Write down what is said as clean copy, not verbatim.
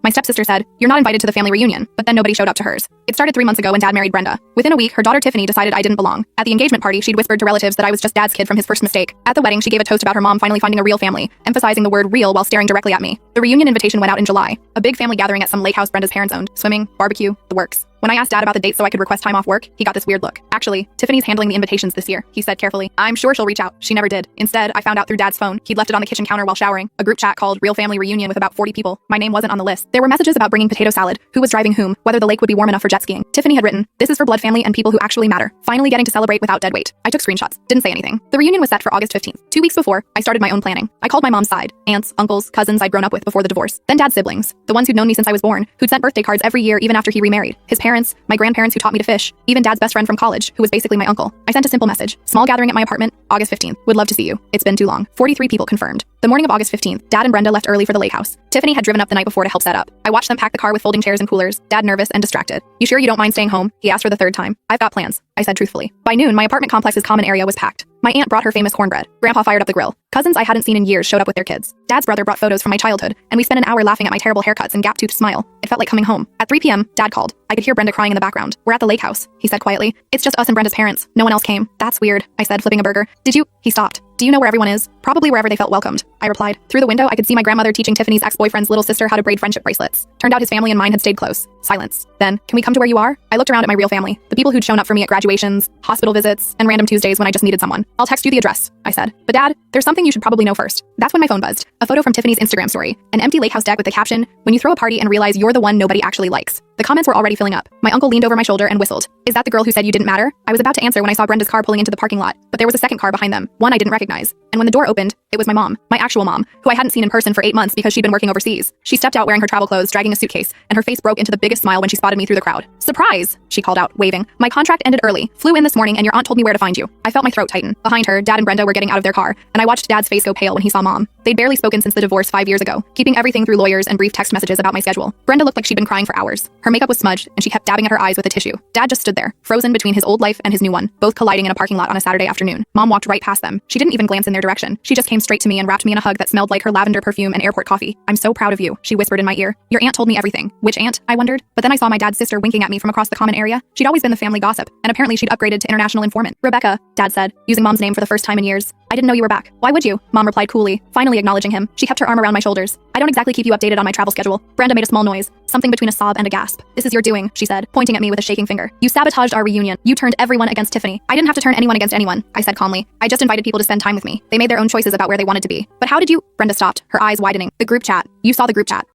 My stepsister said, "You're not invited to the family reunion," but then nobody showed up to hers. It started 3 months ago when Dad married Brenda. Within a week, her daughter Tiffany decided I didn't belong. At the engagement party, she'd whispered to relatives that I was just Dad's kid from his first mistake. At the wedding, she gave a toast about her mom finally finding a real family, emphasizing the word real while staring directly at me. The reunion invitation went out in July. A big family gathering at some lake house Brenda's parents owned. Swimming, barbecue, the works. When I asked Dad about the date so I could request time off work, he got this weird look. "Actually, Tiffany's handling the invitations this year," he said carefully. "I'm sure she'll reach out." She never did. Instead, I found out through Dad's phone. He'd left it on the kitchen counter while showering. A group chat called Real Family Reunion with about 40 people. My name wasn't on the list. There were messages about bringing potato salad, who was driving whom, whether the lake would be warm enough for jet skiing. Tiffany had written, "This is for blood family and people who actually matter. Finally getting to celebrate without dead weight." I took screenshots. Didn't say anything. The reunion was set for August 15th. 2 weeks before, I started my own planning. I called my mom's side. Aunts, uncles, cousins I'd grown up with before the divorce. Then Dad's siblings. The ones who'd known me since I was born, who'd sent birthday cards every year even after he remarried. His parents, my grandparents who taught me to fish, even Dad's best friend from college, who was basically my uncle. I sent a simple message. "Small gathering at my apartment, August 15th. Would love to see you. It's been too long." 43 people confirmed. The morning of August 15th, Dad and Brenda left early for the lake house. Tiffany had driven up the night before to help set up. I watched them pack the car with folding chairs and coolers, Dad nervous and distracted. "You sure you don't mind staying home?" he asked for the third time. "I've got plans," I said truthfully. By noon, my apartment complex's common area was packed. My aunt brought her famous cornbread. Grandpa fired up the grill. Cousins I hadn't seen in years showed up with their kids. Dad's brother brought photos from my childhood, and we spent an hour laughing at my terrible haircuts and gap-toothed smile. It felt like coming home. At 3 p.m., Dad called. I could hear Brenda crying in the background. "We're at the lake house," he said quietly. "It's just us and Brenda's parents. No one else came." "That's weird," I said, flipping a burger. "Did you—" He stopped. "Do you know where everyone is?" "Probably wherever they felt welcomed," I replied. Through the window, I could see my grandmother teaching Tiffany's ex-boyfriend's little sister how to braid friendship bracelets. Turned out his family and mine had stayed close. Silence. Then, "Can we come to where you are?" I looked around at my real family, the people who'd shown up for me at graduations, hospital visits, and random Tuesdays when I just needed someone. "I'll text you the address," I said. "But Dad, there's something you should probably know first." That's when my phone buzzed. A photo from Tiffany's Instagram story. An empty lake house deck with the caption, "When you throw a party and realize you're the one nobody actually likes." The comments were already filling up. My uncle leaned over my shoulder and whistled. "Is that the girl who said you didn't matter?" I was about to answer when I saw Brenda's car pulling into the parking lot, but there was a second car behind them, one I didn't recognize. And when the door opened, it was my mom, my actual mom, who I hadn't seen in person for 8 months because she'd been working overseas. She stepped out wearing her travel clothes, dragging a suitcase, and her face broke into the biggest smile when she spotted me through the crowd. "Surprise!" she called out, waving. "My contract ended early. Flew in this morning and your aunt told me where to find you." I felt my throat tighten. Behind her, Dad and Brenda were getting out of their car, and I watched Dad's face go pale when he saw Mom. They'd barely spoken since the divorce 5 years ago, keeping everything through lawyers and brief text messages about my schedule. Brenda looked like she'd been crying for hours. Her makeup was smudged, and she kept dabbing at her eyes with a tissue. Dad just stood there, frozen between his old life and his new one, both colliding in a parking lot on a Saturday afternoon. Mom walked right past them. She didn't even glance in their direction. She just came straight to me and wrapped me in a hug that smelled like her lavender perfume and airport coffee. "I'm so proud of you," she whispered in my ear. "Your aunt told me everything." Which aunt? I wondered. But then I saw my dad's sister winking at me from across the common area. She'd always been the family gossip, and apparently she'd upgraded to international informant. "Rebecca," Dad said, using Mom's name for the first time in years. "I didn't know you were back." "Why would you?" Mom replied coolly, finally acknowledging him. She kept her arm around my shoulders. "I don't exactly keep you updated on my travel schedule." Brenda made a small noise, something between a sob and a gasp. "This is your doing," she said, pointing at me with a shaking finger. "You sabotaged our reunion. You turned everyone against Tiffany." "I didn't have to turn anyone against anyone," I said calmly. "I just invited people to spend time with me. They made their own choices about where they wanted to be." "But how did you—" Brenda stopped, her eyes widening. "The group chat. You saw the group chat."